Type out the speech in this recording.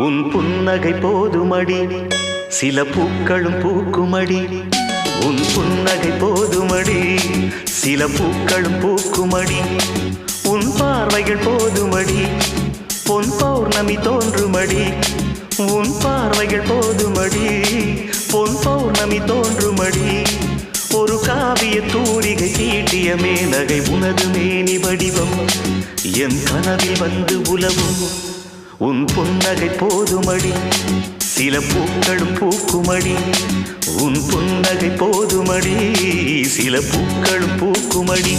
உன் புன்னகை போதுமடி சில பூக்களும் பூக்குமடி உன் புன்னகை போதுமடி சில பூக்களும் பூக்குமடி உன் பார்வைகள் போதுமடி பொன் பௌர்ணமி தோன்றுமடி உன் பார்வைகள் போதுமடி பொன் பௌர்ணமி தோன்றுமடி ஒரு காவிய தூரிகை தீட்டிய மேனகை உனது மேனி வடிவம் என் கனவில் வந்து உலவும் உன் புன்னகை போதுமடி சில பூக்களும் பூக்குமடி உன் புன்னகை போதுமடி சில பூக்களும் பூக்குமடி